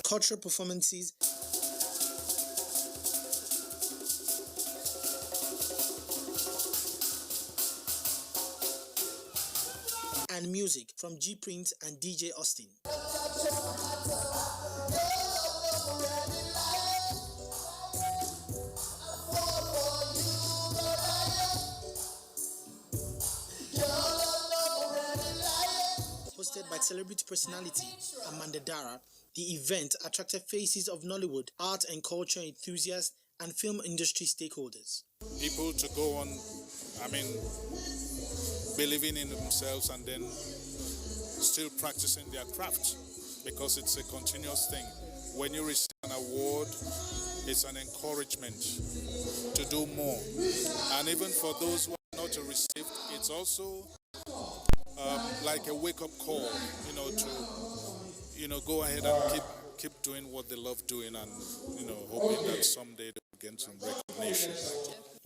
Cultural performances and music from G Prince and DJ Austin. Hosted by celebrity personality Amanda Dara, the event attracted faces of Nollywood, art and culture enthusiasts, and film industry stakeholders. People to go on, believing in themselves and then still practicing their craft, because it's a continuous thing. When you receive an award, it's an encouragement to do more. And even for those who are not to receive, it's also like a wake-up call, to go ahead and keep doing what they love doing, and hoping that someday they'll get some recognition.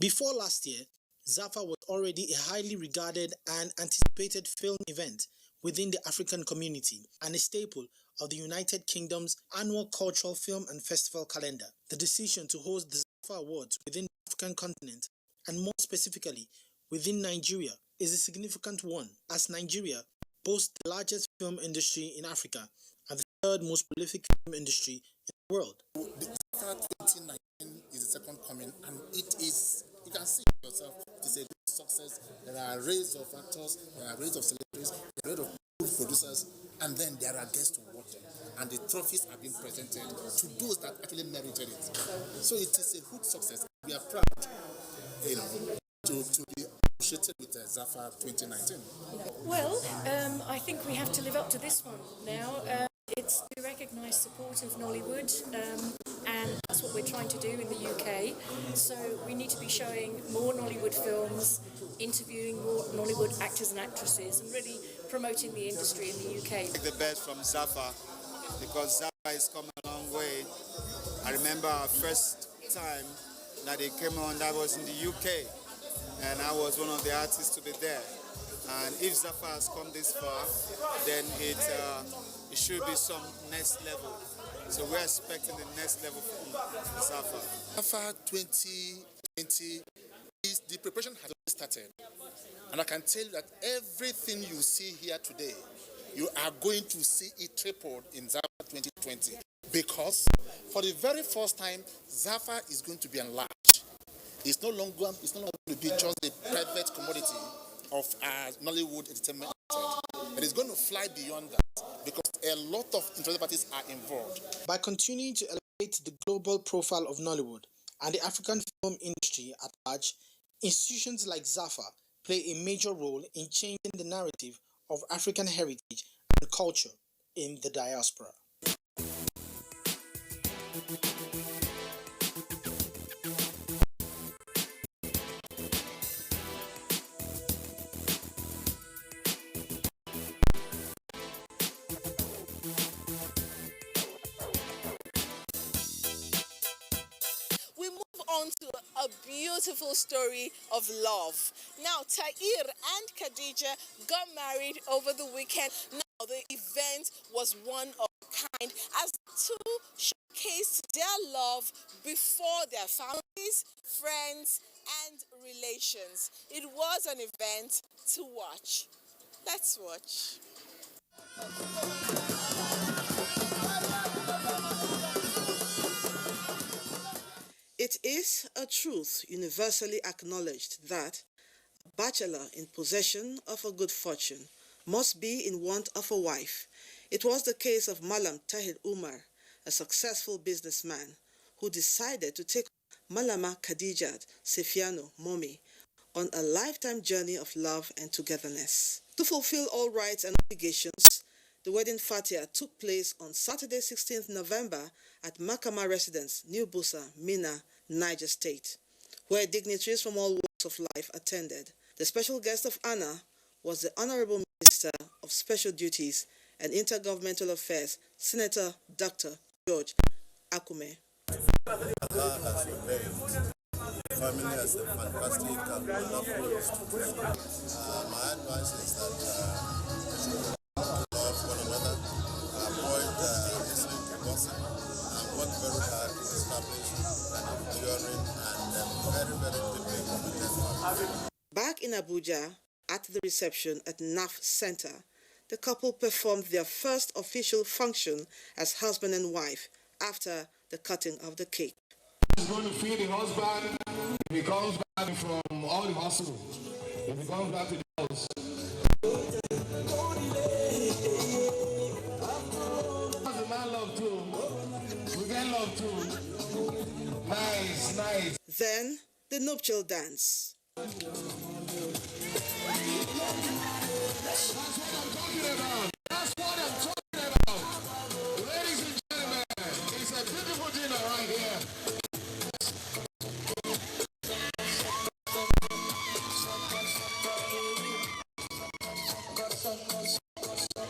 Before last year, Zafa was already a highly regarded and anticipated film event within the African community and a staple of the United Kingdom's annual cultural film and festival calendar. The decision to host the Zafa Awards within the African continent, and more specifically within Nigeria, is a significant one, as Nigeria boasts the largest film industry in Africa and the third most prolific film industry in the world. The Zafa 2019 is the second coming, and it is, you can see it yourself, it is a great success. There are arrays of actors, there are arrays of celebrities, there are arrays of producers, and then there are guests to watch them. And the trophies are being presented to those that actually merited it. So it is a huge success. We are proud, to be associated with Zafa 2019. Well, I think we have to live up to this one now. It's to recognise support of Nollywood, and that's what we're trying to do in the UK. So we need to be showing more Nollywood films, interviewing more Nollywood actors and actresses, and really promoting the industry in the UK. The best from Zafa, because Zafa has come a long way. I remember our first time that they came on, that was in the UK, and I was one of the artists to be there. And if Zafa has come this far, then it should be some next level. So we're expecting the next level from Zafa. Zafa 2020, the preparation has already started. And I can tell you that everything you see here today, you are going to see it tripled in Zafa 2020. Because for the very first time, Zafa is going to be enlarged. It's no longer going to be just a private commodity of Nollywood entertainment. It is going to fly beyond that, because a lot of interested parties are involved. By continuing to elevate the global profile of Nollywood and the African film industry at large, institutions like Zafa play a major role in changing the narrative of African heritage and culture in the diaspora. On to a beautiful story of love. Now, Tahir and Khadija got married over the weekend. Now, the event was one of a kind as the two showcased their love before their families, friends, and relations. It was an event to watch. Let's watch. It is a truth universally acknowledged that a bachelor in possession of a good fortune must be in want of a wife. It was the case of Malam Tahir Umar, a successful businessman who decided to take Malama Khadijat Sefiano Momi on a lifetime journey of love and togetherness. To fulfill all rights and obligations, the wedding fatia took place on Saturday, 16th November at Makama Residence, New Busa, Mina, Niger State, where dignitaries from all walks of life attended. The special guest of honor was the Honorable Minister of Special Duties and Intergovernmental Affairs, Senator Dr. George Akume. Allah has ordained. The family has a fantastic and wonderful institution. My advice is that Abuja, at the reception at NAF Center, the couple performed their first official function as husband and wife after the cutting of the cake. He's going to feed the husband if he comes back from all the hustle. If he comes back to the house. The man love too. We get love too. Nice, nice. Then the nuptial dance. That's what I'm talking about. That's what I'm talking about. Ladies and gentlemen, it's a beautiful dinner right here.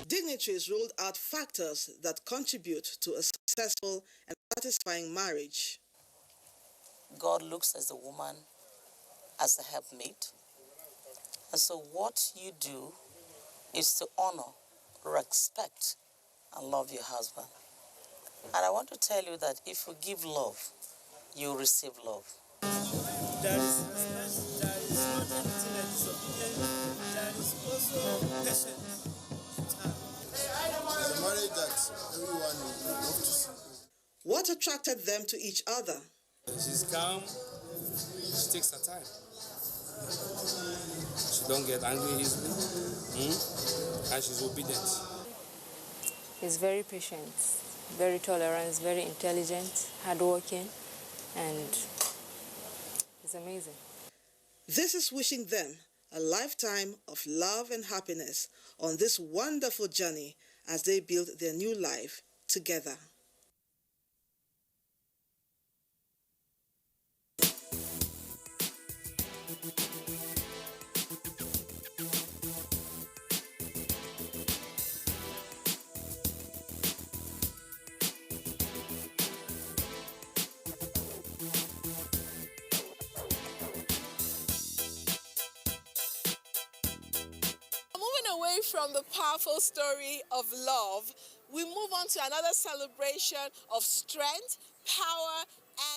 Dignitaries rolled out factors that contribute to a successful and satisfying marriage. God looks at the woman as the helpmate. And so what you do is to honor, respect, and love your husband. And I want to tell you that if you give love, you receive love. There is not anything like disobedience. There is also patience. It's a marriage that everyone would love to see. What attracted them to each other? She's calm. She takes her time. She don't get angry easily. And she's obedient. He's very patient, very tolerant, very intelligent, hardworking, and he's amazing. This is wishing them a lifetime of love and happiness on this wonderful journey as they build their new life together. Away from the powerful story of love, we move on to another celebration of strength, power,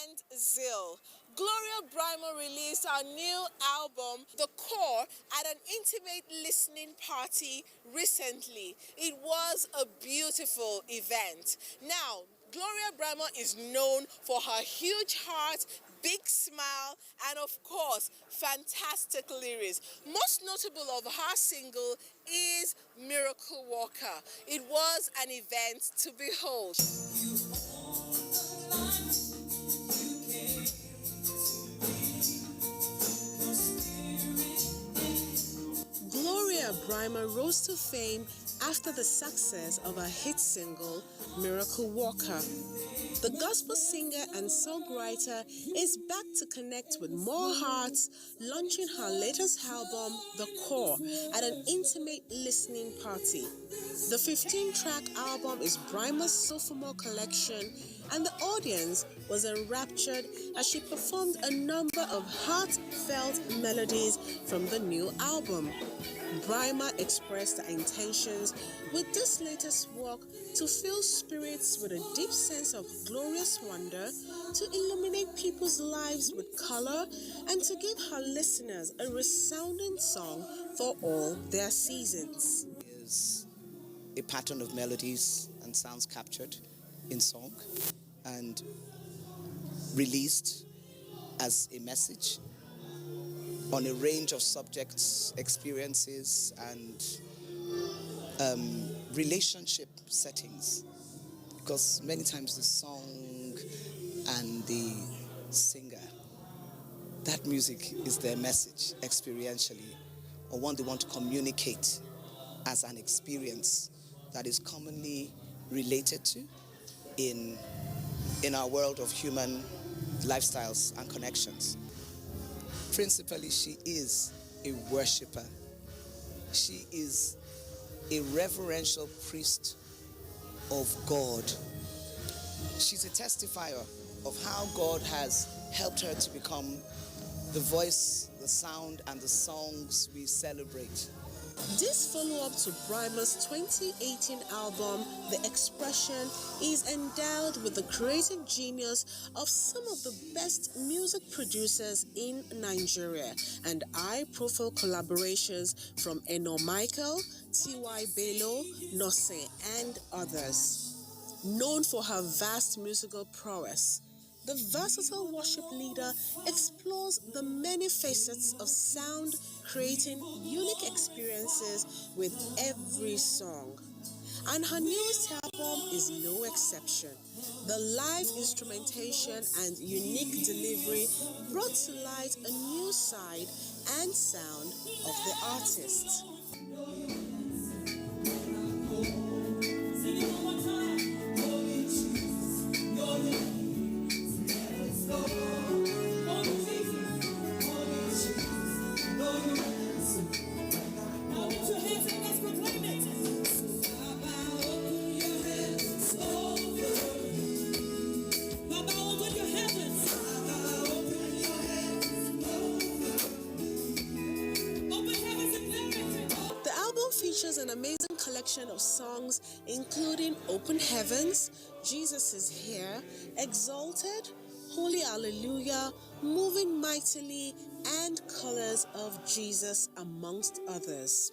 and zeal. Gloria Brimo released our new album, The Core, at an intimate listening party recently. It was a beautiful event. Now, Gloria Brimo is known for her huge heart, big smile, and of course, fantastic lyrics. Most notable of her single is Miracle Walker. It was an event to behold. Gloria Brimo rose to fame after the success of her hit single, Miracle Walker. The gospel singer and songwriter is back to connect with more hearts, launching her latest album, The Core, at an intimate listening party. The 15-track album is Brimo's sophomore collection, and the audience was enraptured as she performed a number of heartfelt melodies from the new album. Brimo expressed her intentions with this latest work to fill spirits with a deep sense of glorious wonder, to illuminate people's lives with color, and to give her listeners a resounding song for all their seasons. Is a pattern of melodies and sounds captured in song and released as a message on a range of subjects, experiences, and relationship settings. Because many times the song and the singer, that music is their message experientially, or one they want to communicate as an experience that is commonly related to in our world of human lifestyles and connections. Principally, she is a worshiper. She is a reverential priest of God. She's a testifier of how God has helped her to become the voice, the sound, and the songs we celebrate. This follow-up to Bryma's 2018 album, The Expression, is endowed with the creative genius of some of the best music producers in Nigeria and high-profile collaborations from Eno Michael, T.Y. Bello, Nose, and others. Known for her vast musical prowess, the versatile worship leader explores the many facets of sound, creating unique experiences with every song. And her newest album is no exception. The live instrumentation and unique delivery brought to light a new side and sound of the artist. The album features an amazing collection of songs including Open Heavens, Jesus is Here, Exalted, Holy Hallelujah, Moving Mightily, and Colors of Jesus, amongst others.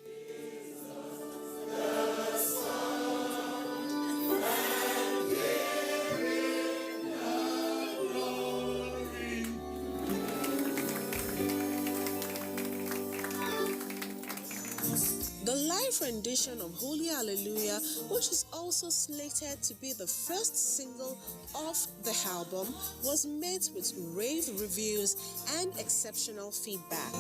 The live rendition of Holy Hallelujah, which is also slated to be the first single off the album, was met with rave reviews and exceptional feedback.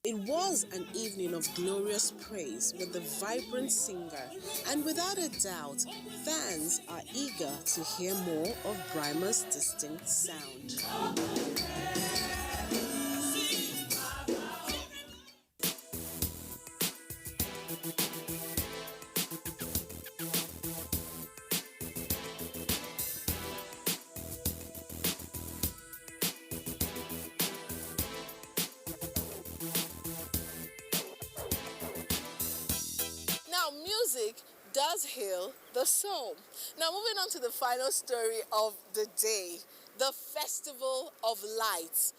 It was an evening of glorious praise with the vibrant singer, and without a doubt, fans are eager to hear more of Bryma's distinct sound. Now, music does heal the soul. Now, moving on to the final story of the day, the Festival of Lights.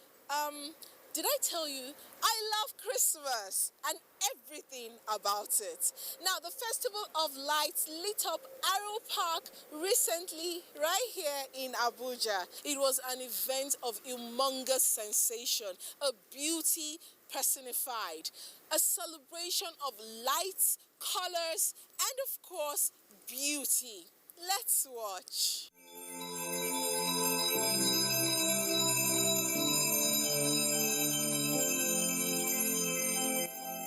Did I tell you I love Christmas and everything about it? Now, the Festival of Lights lit up Arrow Park recently, right here in Abuja. It was an event of humongous sensation, a beauty personified, a celebration of lights, colors, and of course, beauty. Let's watch.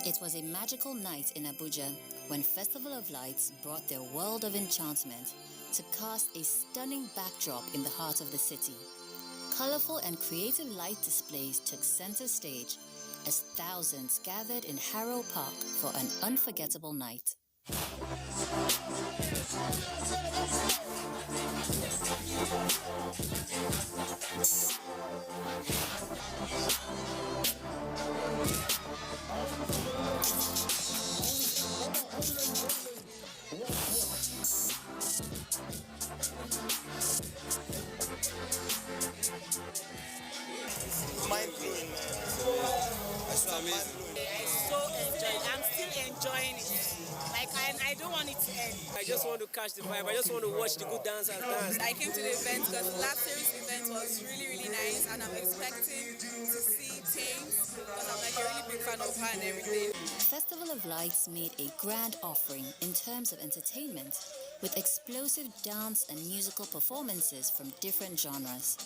It was a magical night in Abuja when Festival of Lights brought their world of enchantment to cast a stunning backdrop in the heart of the city. Colorful and creative light displays took center stage as thousands gathered in Harrow Park for an unforgettable night. Mind-blowing. It's amazing. I so enjoyed it. I'm still enjoying it. Like, I don't want it to end. I just want to catch the vibe. I just want to watch the good dancers dance. I came to the event because last year's event was really, really nice, and I'm expecting to see things because I'm like a really big fan of her and everything. Festival of Lights made a grand offering in terms of entertainment, with explosive dance and musical performances from different genres.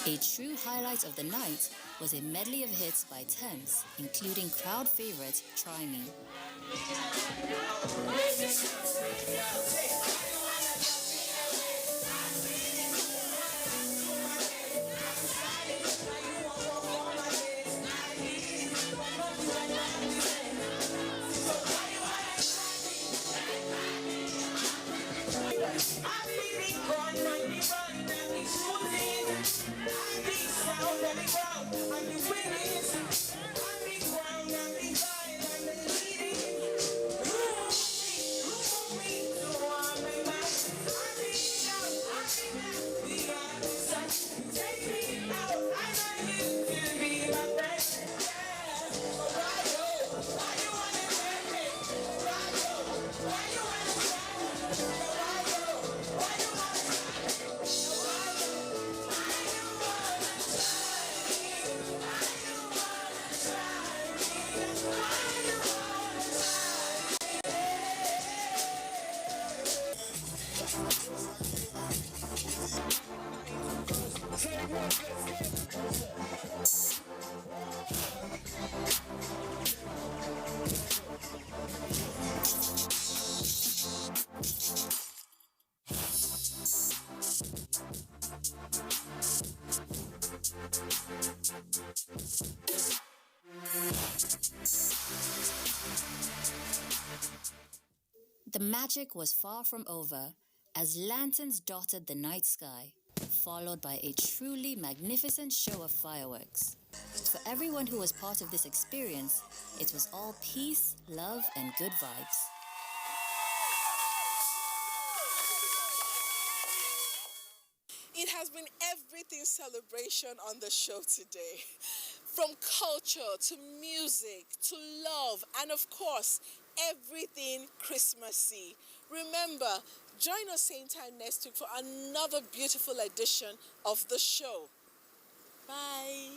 A true highlight of the night was a medley of hits by Thames, including crowd favorite Try Me. The magic was far from over as lanterns dotted the night sky, followed by a truly magnificent show of fireworks. For everyone who was part of this experience, it was all peace, love, and good vibes. It has been everything celebration on the show today. From culture to music to love and of course, everything Christmassy. Remember, join us same time next week for another beautiful edition of the show. Bye.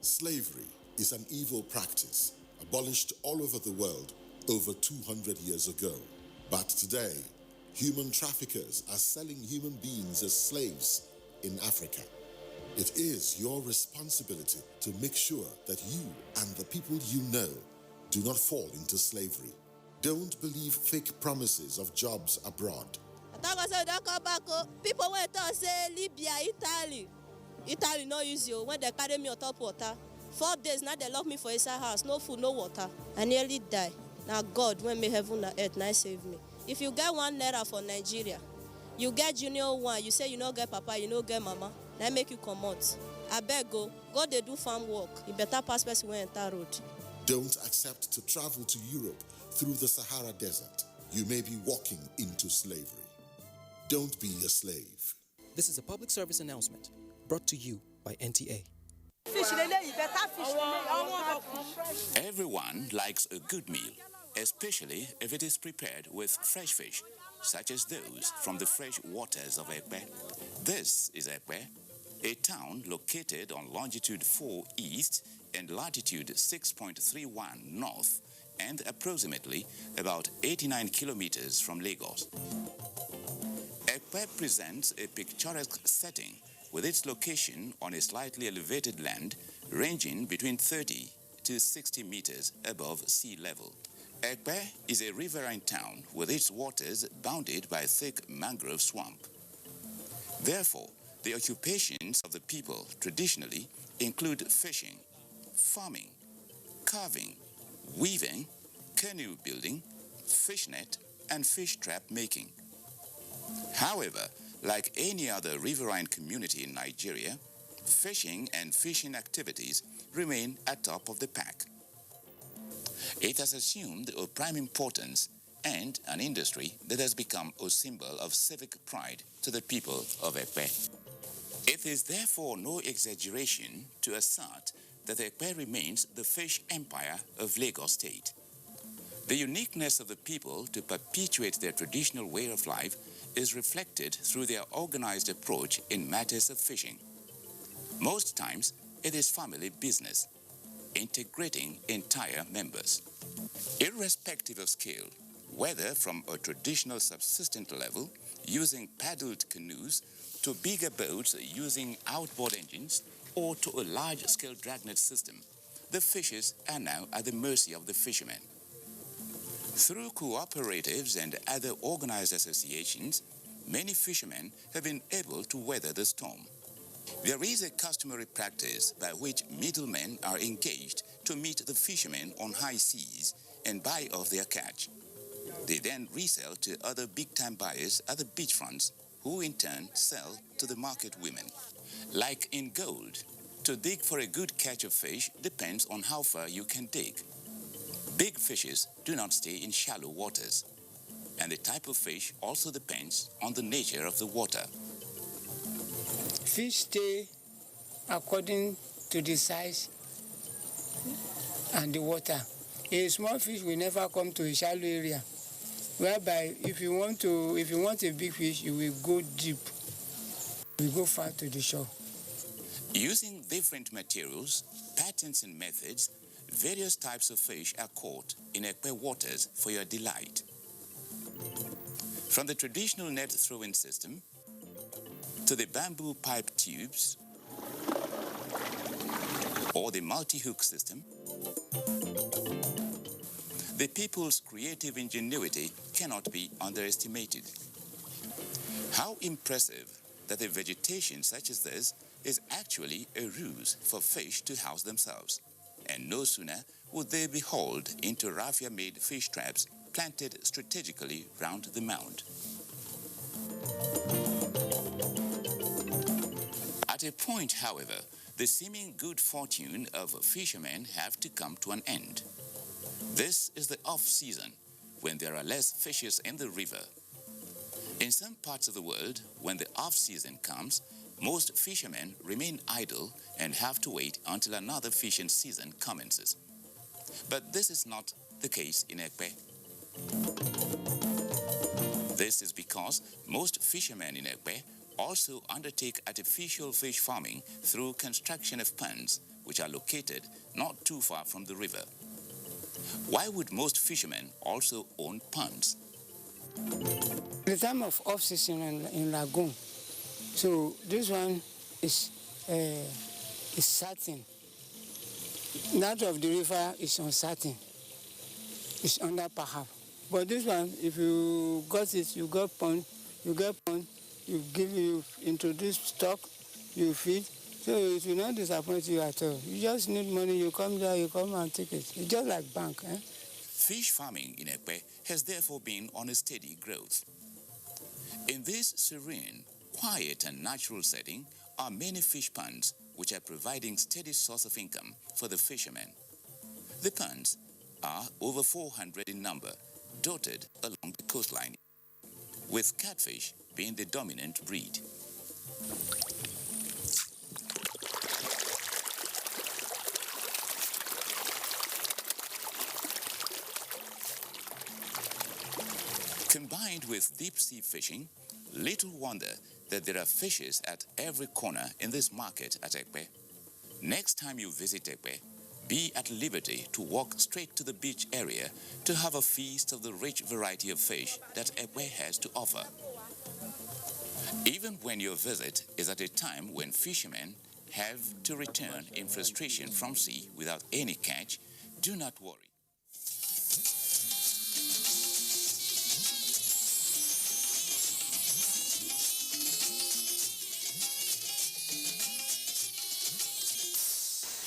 Slavery is an evil practice abolished all over the world over 200 years ago. But today, human traffickers are selling human beings as slaves in Africa. It is your responsibility to make sure that you and the people you know do not fall into slavery. Don't believe fake promises of jobs abroad. People went to say Libya, Italy no use you when they carry me on top water. 4 days now they lock me for inside house, no food, no water. I nearly die. Now God, when me heaven and earth, now save me. If you get $1 for Nigeria, you get junior one, you say you no get papa, you no get mama, now make you come out. I beg go they do farm work. You better pass person when enter road. Don't accept to travel to Europe through the Sahara Desert. You may be walking into slavery. Don't be a slave. This is a public service announcement brought to you by NTA. Everyone likes a good meal, especially if it is prepared with fresh fish, such as those from the fresh waters of Ekpe. This is Ekpe, a town located on longitude 4 east and latitude 6.31 north and approximately about 89 kilometers from Lagos. Ekpe presents a picturesque setting with its location on a slightly elevated land ranging between 30 to 60 meters above sea level. Ekpe is a riverine town with its waters bounded by thick mangrove swamp. Therefore, the occupations of the people traditionally include fishing, farming, carving, weaving, canoe building, fishnet, and fish trap making. However, like any other riverine community in Nigeria, fishing and fishing activities remain at top of the pack. It has assumed a prime importance and an industry that has become a symbol of civic pride to the people of Ekpe. It is therefore no exaggeration to assert that Ekpe remains the fish empire of Lagos State. The uniqueness of the people to perpetuate their traditional way of life is reflected through their organized approach in matters of fishing. Most times, it is family business, integrating entire members. Irrespective of scale, whether from a traditional subsistent level, using paddled canoes, to bigger boats using outboard engines, or to a large-scale dragnet system, the fishes are now at the mercy of the fishermen. Through cooperatives and other organized associations, many fishermen have been able to weather the storm. There is a customary practice by which middlemen are engaged to meet the fishermen on high seas and buy off their catch. They then resell to other big-time buyers at the beachfronts, who in turn sell to the market women. Like in gold, to dig for a good catch of fish depends on how far you can dig. Big fishes do not stay in shallow waters, and the type of fish also depends on the nature of the water. Fish stay according to the size and the water. A small fish will never come to a shallow area, whereby if you want a big fish, you will go deep. You will go far to the shore. Using different materials, patterns and methods, various types of fish are caught in Ekpe waters for your delight. From the traditional net throwing system to the bamboo pipe tubes or the multi-hook system, the people's creative ingenuity cannot be underestimated. How impressive that a vegetation such as this is actually a ruse for fish to house themselves. And no sooner would they be hauled into raffia-made fish traps planted strategically round the mound. At a point, however, the seeming good fortune of fishermen have to come to an end. This is the off-season, when there are less fishes in the river. In some parts of the world, when the off-season comes, most fishermen remain idle and have to wait until another fishing season commences. But this is not the case in Ekpe. This is because most fishermen in Ekpe also undertake artificial fish farming through construction of ponds, which are located not too far from the river. Why would most fishermen also own ponds? The time of off-season in lagoon, so this one is certain. That of the river is uncertain. It's under perhaps. But this one, if you got it, you introduce stock, you feed. So it will not disappoint you at all. You just need money, you come there, you come and take it. It's just like bank. Fish farming in Ekpe has therefore been on a steady growth. In this serene, quiet and natural setting are many fish ponds which are providing steady source of income for the fishermen. The ponds are over 400 in number, dotted along the coastline, with catfish being the dominant breed. Combined with deep-sea fishing, little wonder that there are fishes at every corner in this market at Ekpe. Next time you visit Ekpe, be at liberty to walk straight to the beach area to have a feast of the rich variety of fish that Ekwe has to offer. Even when your visit is at a time when fishermen have to return in frustration from sea without any catch, do not worry.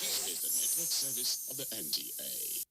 This is the network service of the NTA.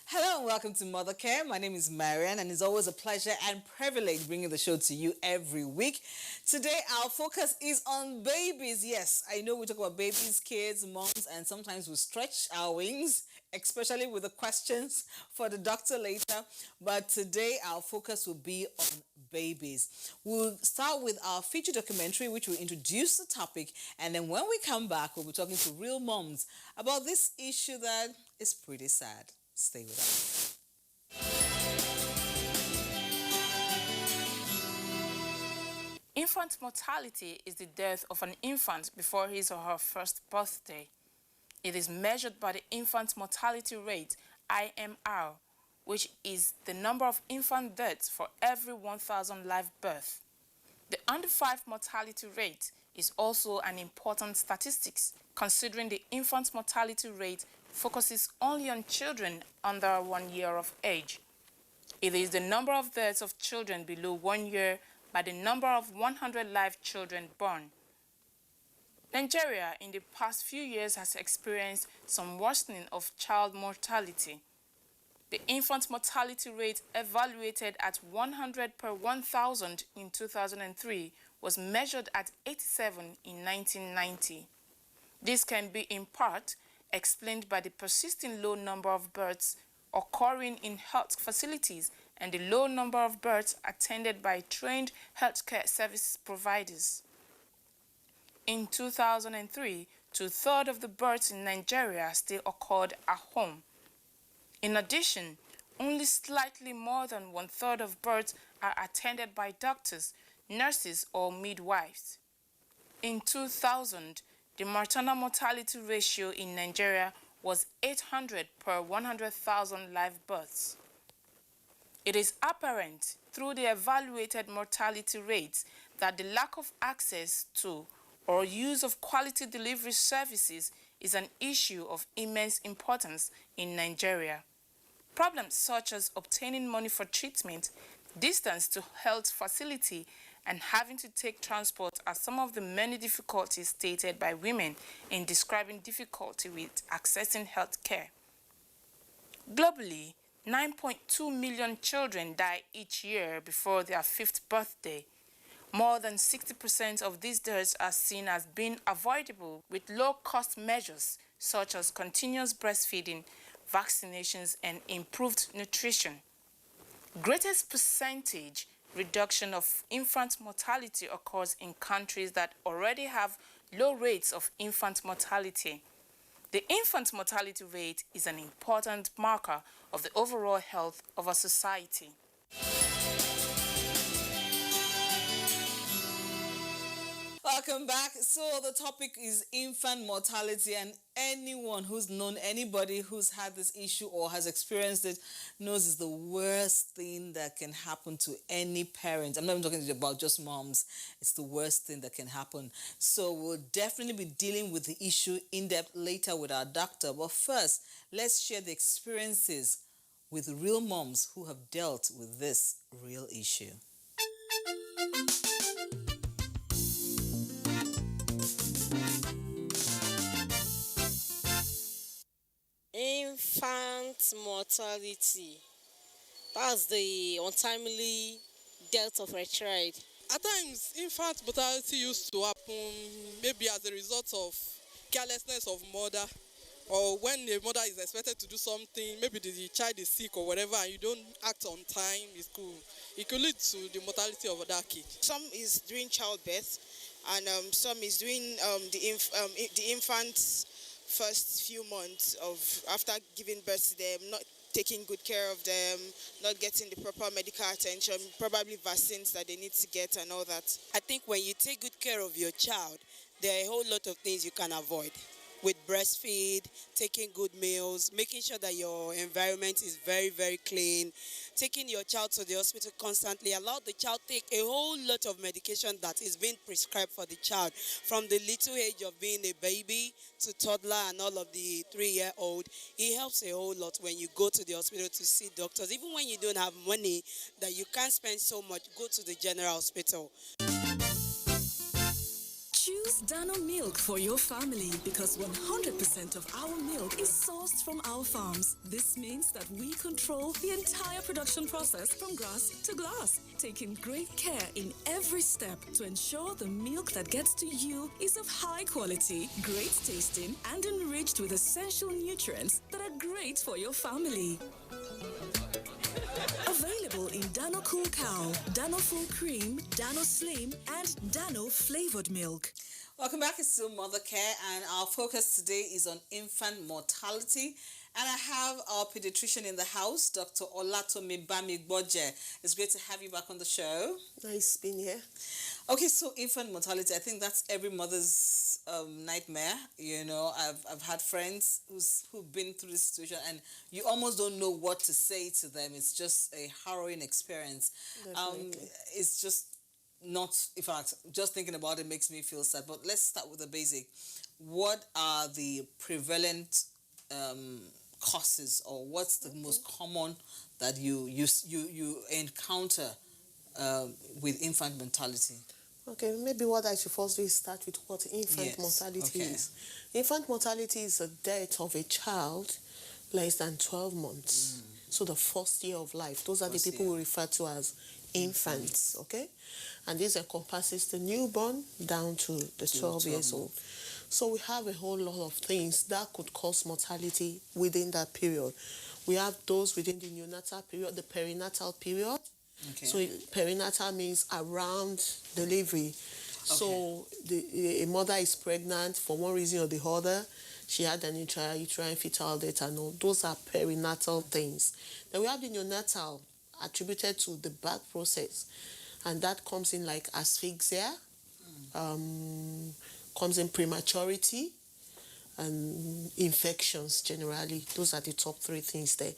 Hello and welcome to Mother Care. My name is Marianne and it's always a pleasure and privilege bringing the show to you every week. Today our focus is on babies. Yes, I know we talk about babies, kids, moms, and sometimes we stretch our wings, especially with the questions for the doctor later. But today our focus will be on babies. We'll start with our feature documentary which will introduce the topic, and then when we come back we'll be talking to real moms about this issue that is pretty sad. Stay with us. Infant mortality is the death of an infant before his or her first birthday. It is measured by the infant mortality rate, IMR, which is the number of infant deaths for every 1,000 live births. The under 5 mortality rate is also an important statistics, considering the infant mortality rate focuses only on children under 1 year of age. It is the number of deaths of children below 1 year by the number of 100 live children born. Nigeria in the past few years has experienced some worsening of child mortality. The infant mortality rate evaluated at 100 per 1,000 in 2003 was measured at 87 in 1990. This can be in part explained by the persisting low number of births occurring in health facilities and the low number of births attended by trained healthcare service providers. In 2003, 2/3 of the births in Nigeria still occurred at home. In addition, only slightly more than 1/3 of births are attended by doctors, nurses, or midwives. In 2000, the maternal mortality ratio in Nigeria was 800 per 100,000 live births. It is apparent through the evaluated mortality rates that the lack of access to or use of quality delivery services is an issue of immense importance in Nigeria. Problems such as obtaining money for treatment, distance to health facility, and having to take transport are some of the many difficulties stated by women in describing difficulty with accessing health care. Globally, 9.2 million children die each year before their 5th birthday. More than 60% of these deaths are seen as being avoidable with low-cost measures such as continuous breastfeeding, vaccinations, and improved nutrition. Greatest percentage reduction of infant mortality occurs in countries that already have low rates of infant mortality. The infant mortality rate is an important marker of the overall health of a society. Welcome back. So the topic is infant mortality, and anyone who's known anybody who's had this issue or has experienced it knows it's the worst thing that can happen to any parent. I'm not even talking about just moms. It's the worst thing that can happen. So we'll definitely be dealing with the issue in depth later with our doctor. But first, let's share the experiences with real moms who have dealt with this real issue. Infant mortality. That's the untimely death of a child? At times, infant mortality used to happen maybe as a result of carelessness of mother, or when a mother is expected to do something, maybe the child is sick or whatever, and you don't act on time, it could lead to the mortality of that kid. Some is during childbirth, and some is during the infant's first few months of after giving birth to them, not taking good care of them, not getting the proper medical attention, probably vaccines that they need to get and all that. I think when you take good care of your child, there are a whole lot of things you can avoid. With breastfeed, taking good meals, making sure that your environment is very, very clean, taking your child to the hospital constantly, allow the child take a whole lot of medication that is being prescribed for the child from the little age of being a baby to toddler and all of the 3-year-old. It helps a whole lot when you go to the hospital to see doctors. Even when you don't have money that you can't spend so much, go to the general hospital. Choose Dano milk for your family because 100% of our milk is sourced from our farms. This means that we control the entire production process from grass to glass, taking great care in every step to ensure the milk that gets to you is of high quality, great tasting, and enriched with essential nutrients that are great for your family. Available in Dano Cool Cow, Dano Full Cream, Dano Slim, and Dano Flavored Milk. Welcome back. It's still Mother Care, and our focus today is on infant mortality. And I have our pediatrician in the house, Dr. Olatomi Bamigboje. It's great to have you back on the show. Nice being here. Okay, so infant mortality, I think that's every mother's nightmare. You know, I've had friends who've been through this situation, and you almost don't know what to say to them. It's just a harrowing experience. It's just not, in fact, just thinking about it makes me feel sad. But let's start with the basic. What are the prevalent causes, or what's the most common that you encounter with infant mortality? Okay, maybe what I should first do is start with what infant mortality is. Infant mortality is the death of a child less than 12 months. So the first year of life. Those are the people we refer to as infants, okay? And this encompasses the newborn down to the 12 years old. So we have a whole lot of things that could cause mortality within that period. We have those within the neonatal period, the perinatal period. Okay. So perinatal means around delivery. Okay. So a mother is pregnant for one reason or the other. She had an intrauterine fetal death and all. Those are perinatal things. Then we have the neonatal attributed to the birth process. And that comes in like asphyxia, comes in prematurity, and infections generally. Those are the top three things there.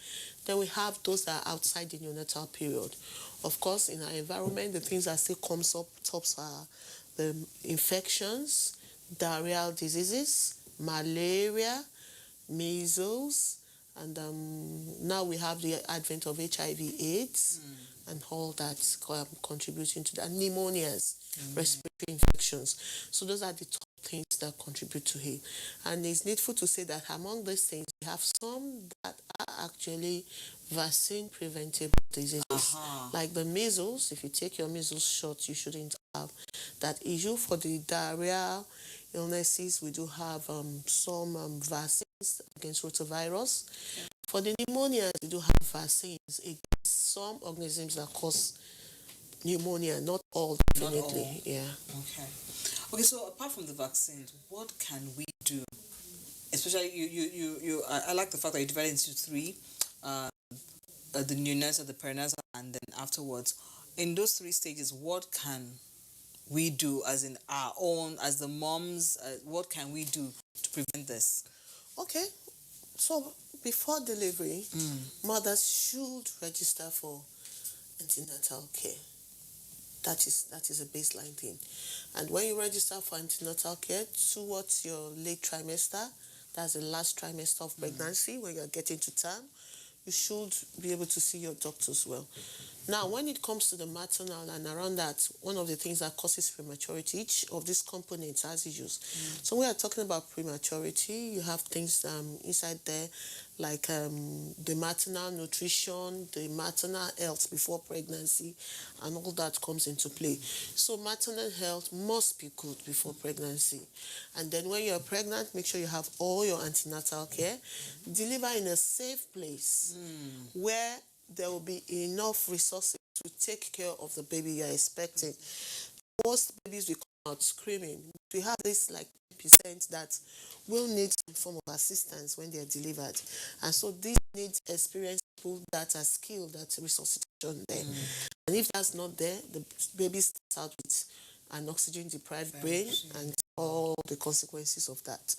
Then we have those that are outside the neonatal period. Of course, in our environment, the things that still comes up tops are the infections, diarrheal diseases, malaria, measles, and now we have the advent of HIV/AIDS and all that contributing to that. Pneumonias, respiratory infections. So those are the top things that contribute to it. And it's needful to say that among these things, we have some that are actually vaccine preventable diseases. Like the measles. If you take your measles shot, you shouldn't have that issue. For the diarrhea illnesses, we do have some vaccines against rotavirus. Yeah. For the pneumonia, we do have vaccines against some organisms that cause pneumonia, not all, definitely. Not all. Yeah. Okay, so apart from the vaccines, what can we do? Especially I like the fact that you divided into three, the neonatal, the perinatal, and then afterwards. In those three stages, what can we do as in our own, as the moms, what can we do to prevent this? Okay, so before delivery, mothers should register for antenatal care. That is a baseline thing. And when you register for antenatal care towards your late trimester, that's the last trimester of pregnancy, when you're getting to term, you should be able to see your doctors well. Now, when it comes to the maternal and around that, one of the things that causes prematurity, each of these components has issues. So we are talking about prematurity. You have things inside there like the maternal nutrition, the maternal health before pregnancy, and all that comes into play. So maternal health must be good before pregnancy. And then when you're pregnant, make sure you have all your antenatal care. Deliver in a safe place where there will be enough resources to take care of the baby you're expecting. Most babies will come out screaming. We have this like percent that will need some form of assistance when they're delivered. And so this needs experienced people that are skilled at resuscitation there. And if that's not there, the baby starts out with an oxygen-deprived brain and all the consequences of that.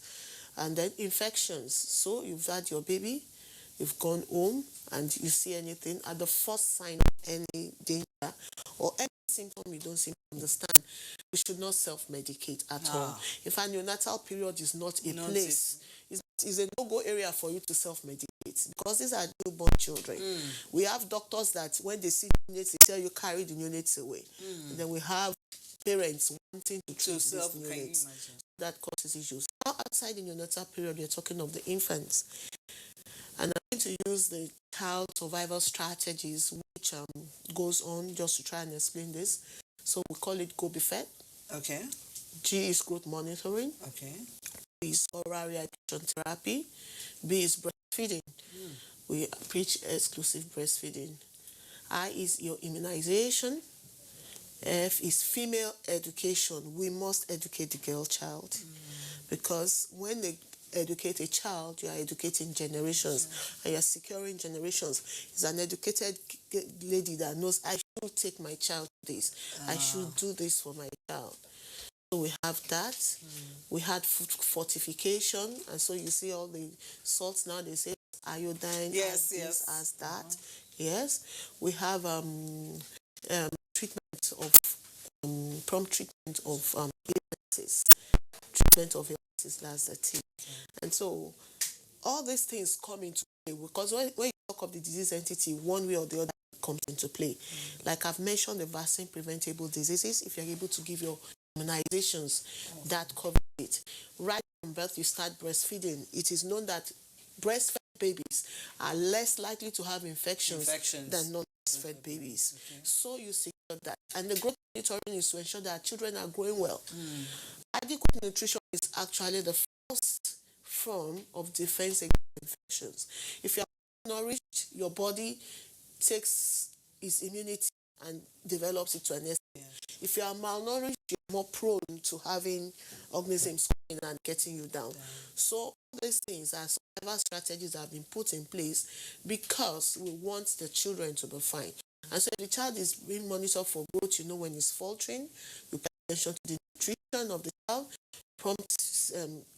And then infections. So you've had your baby, you've gone home, and you see anything at the first sign of any danger or any symptom you don't seem to understand, we should not self-medicate at all. In fact, neonatal period is not a place. It's a no-go area for you to self-medicate because these are newborn children. We have doctors that when they see neonates, they tell you carry the neonates away. And then we have parents wanting to treat these neonates. That causes issues. Now, outside the neonatal period, we're talking of the infants. And I'm going to use the child survival strategies, which goes on just to try and explain this. So we call it GO-BFET. Okay. G is growth monitoring. Okay. B is oral rehydration therapy. B is breastfeeding. We preach exclusive breastfeeding. I is your immunization. F is female education. We must educate the girl child. Because when they educate a child, you are educating generations, and you're securing generations. It's an educated lady that knows, I should take my child to this. I should do this for my child. So we have that. We had food fortification, and so you see all the salts now, they say iodine, as this, as that. Yes. We have treatment of, prompt treatment of illnesses. Treatment of illnesses, that's the T. And so all these things come into play because when you talk of the disease entity, one way or the other comes into play. Like I've mentioned, the vaccine preventable diseases, if you're able to give your immunizations, that covers it. Right from birth, you start breastfeeding. It is known that breastfed babies are less likely to have infections. Than non-breastfed babies. So you secure that. And the growth monitoring is to ensure that children are growing well. Adequate nutrition is actually the first form of defense against infections. If you are nourished, your body takes its immunity and develops it to an extent. If you are malnourished, you're more prone to having organisms coming and getting you down. So all these things are survival strategies that have been put in place because we want the children to be fine. And so if the child is being monitored for growth, you know when it's faltering, you pay attention to the nutrition of the child, prompt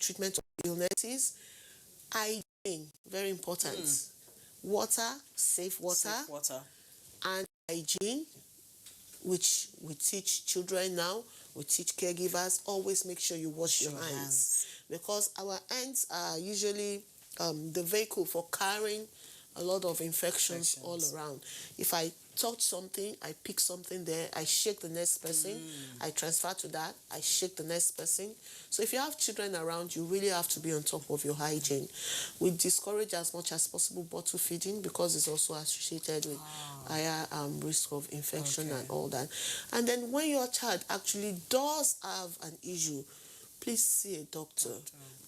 treatment of illnesses, hygiene, very important. Water, safe water, and hygiene, which we teach children now, we teach caregivers, always make sure you wash your hands. Because our hands are usually the vehicle for carrying a lot of infections all around. If I touch something, I pick something there, I shake the next person, I transfer to that, I shake the next person. So if you have children around, you really have to be on top of your hygiene. We discourage as much as possible bottle feeding because it's also associated with higher risk of infection and all that. And then when your child actually does have an issue, please see a doctor.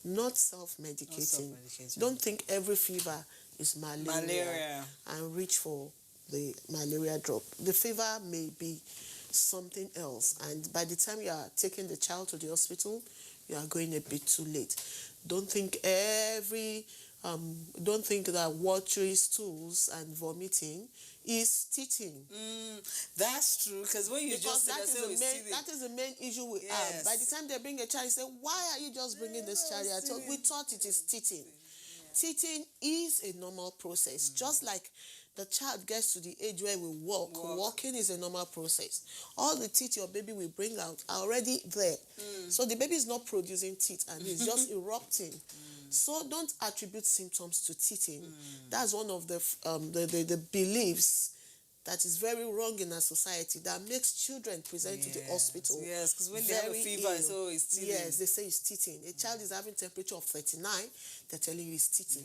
Not self-medicating. Don't think every fever is malaria. And reach for the malaria drop. The fever may be something else, and by the time you are taking the child to the hospital, you are going a bit too late. Don't think that watery stools and vomiting is teething. That's true, because when you just that is the main issue we have. By the time they bring a child, you say, why are you just bringing this child here? We thought it is teething. Teething is a normal process, just like the child gets to the age where we walk. Walking is a normal process. All the teeth your baby will bring out are already there. So the baby is not producing teeth and it's just erupting. So don't attribute symptoms to teething. That's one of the beliefs that is very wrong in our society that makes children present to the hospital. Yes, because when they have a fever, so it's teething. Yes, they say it's teething. A child is having temperature of 39, they're telling you it's teething.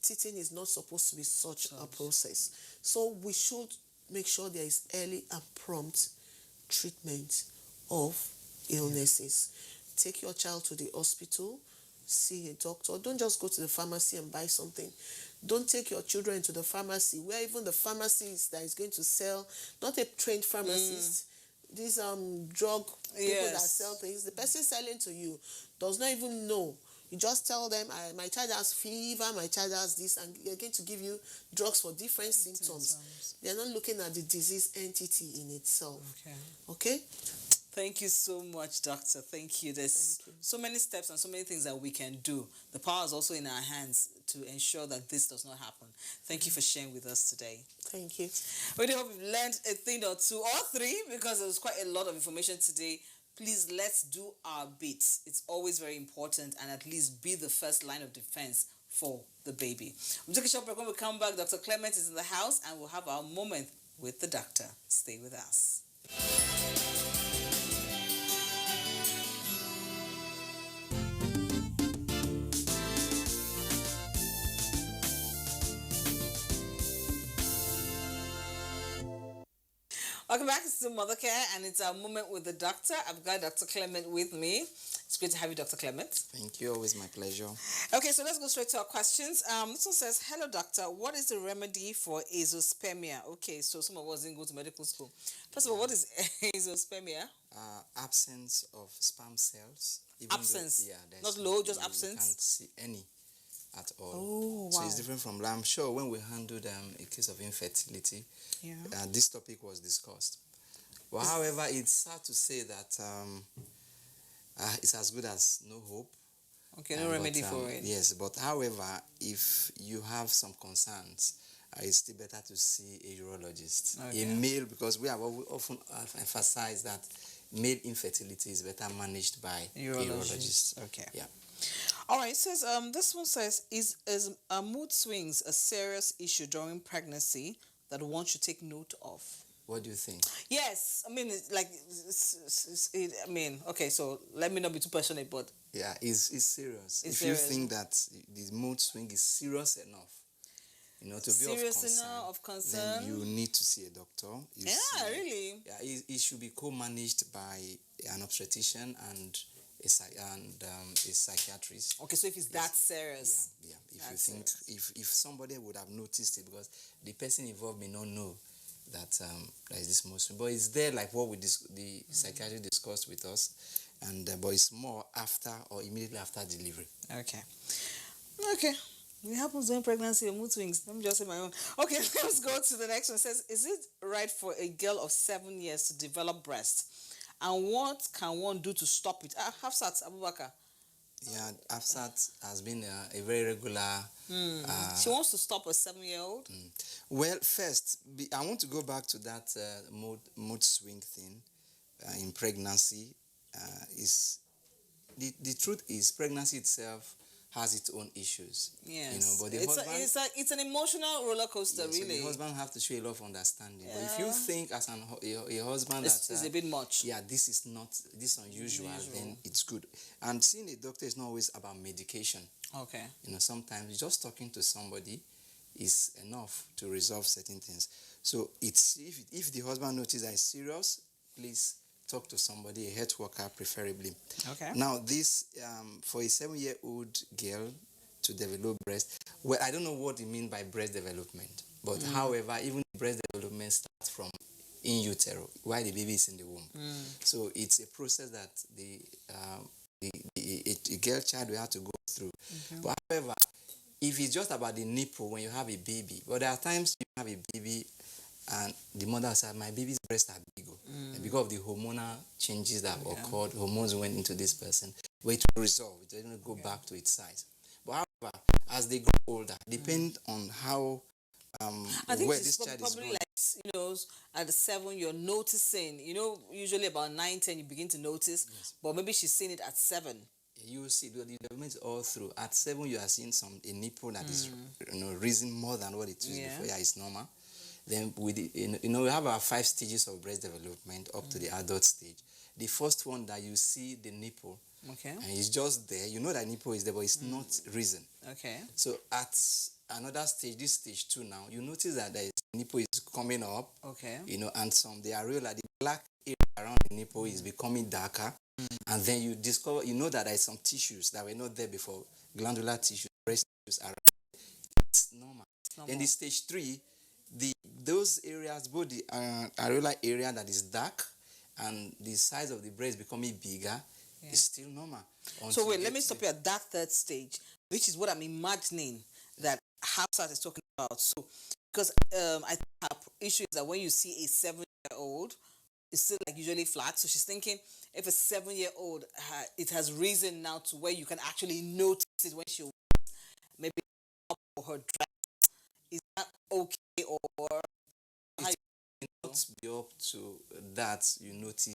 Teething is not supposed to be such a process. So we should make sure there is early and prompt treatment of illnesses. Take your child to the hospital, see a doctor. Don't just go to the pharmacy and buy something. Don't take your children to the pharmacy, where even the pharmacist that is going to sell, not a trained pharmacist, these drug people that sell things, the person selling to you does not even know. You just tell them, my child has fever, my child has this, and they're going to give you drugs for different symptoms. They're not looking at the disease entity in itself. Okay? Thank you so much, Doctor. Thank you. There's so many steps and so many things that we can do. The power is also in our hands to ensure that this does not happen. Thank you for sharing with us today. Thank you. We hope you've learned a thing or two or three, because there was quite a lot of information today. Please, let's do our bit. It's always very important, and at least be the first line of defense for the baby. We'll take a short break. When we come back, Dr. Clement is in the house, and we'll have our moment with the doctor. Stay with us. Welcome back. It's still Mother Care, and it's our moment with the doctor. I've got Dr. Clement with me. It's great to have you, Dr. Clement. Thank you. Always my pleasure. Okay, so let's go straight to our questions. This one says, hello, doctor. What is the remedy for azoospermia? Okay, so some of us didn't go to medical school. First of all, what is azoospermia? Absence of sperm cells. Absence? Not low, just absence? You can't see any at all. Oh, wow. So it's different from, I'm sure when we handled a case of infertility, this topic was discussed. But however, it's sad to say that it's as good as no hope. Okay, no remedy for it. Yes, but however, if you have some concerns, it's still better to see a urologist. Okay. A male, because we have often emphasized that male infertility is better managed by a urologist. Okay. Yeah. All right, it says, this one says, is mood swings a serious issue during pregnancy that one should take note of? What do you think? Yes, I mean, okay, so let me not be too passionate, but... Yeah, it's serious. If you think that the mood swing is serious enough, to be of concern, then you need to see a doctor. Really? Yeah, it should be co-managed by an obstetrician and a psychiatrist. Okay, so if it's that serious. Yeah. If you think, if somebody would have noticed it, because the person involved may not know that there is this mood swing, but it's there, like what the psychiatrist discussed with us, and but it's more after or immediately after delivery. Okay. It happens during pregnancy and mood swings. Let me just say my own. Okay, let's go to the next one. It says, is it right for a girl of 7 years to develop breast? And what can one do to stop it? Hafsat Abubakar. Yeah, Hafsat has been a very regular... she wants to stop a 7-year-old? Well, first, I want to go back to that mood swing thing in pregnancy. The truth is, pregnancy itself has its own issues. Yes. But the it's an emotional roller coaster, really. So the husband have to show a lot of understanding. But if you think as a husband that is a bit much. Yeah, this is unusual, then it's good. And seeing a doctor is not always about medication. Okay. Sometimes just talking to somebody is enough to resolve certain things. So it's if the husband notices that it's serious, please talk to somebody, a health worker preferably. Okay. Now, this, for a 7-year-old girl to develop breast, well, I don't know what you mean by breast development, but however, even breast development starts from in utero, while the baby is in the womb. So it's a process that the girl child will have to go through. But however, if it's just about the nipple when you have a baby, but there are times you have a baby and the mother said, my baby's breasts are big. And because of the hormonal changes that have occurred, hormones went into this person, but it will resolve. It doesn't go back to its size. But however, as they grow older, depend on how I think where this child is probably like, at 7 you're noticing, usually about 9, 10 you begin to notice, but maybe she's seeing it at 7. You will see the development is all through. At 7 you are seeing a nipple that is raising more than what it is before. Yeah, it's normal. Then we have our 5 stages of breast development up to the adult stage. The first one that you see the nipple, Okay. and it's just there. You know that nipple is there, but it's not risen. Okay. So at another stage, this stage 2 now, you notice that the nipple is coming up. Okay. And some the areola, the black area around the nipple is becoming darker. And then you discover, that there are some tissues that were not there before, glandular tissues, breast tissues around. It's normal. Then the stage 3, those areas, both the areola area that is dark and the size of the breast becoming bigger, is still normal. So wait, let me stop you at that 3rd stage, which is what I'm imagining that Hafsat is talking about. So, because I think her issue is that when you see a 7-year-old, it's still like usually flat. So she's thinking if a 7-year-old, it has risen now to where you can actually notice it when she maybe up for her dress. Is that okay, or it may not be up to that you notice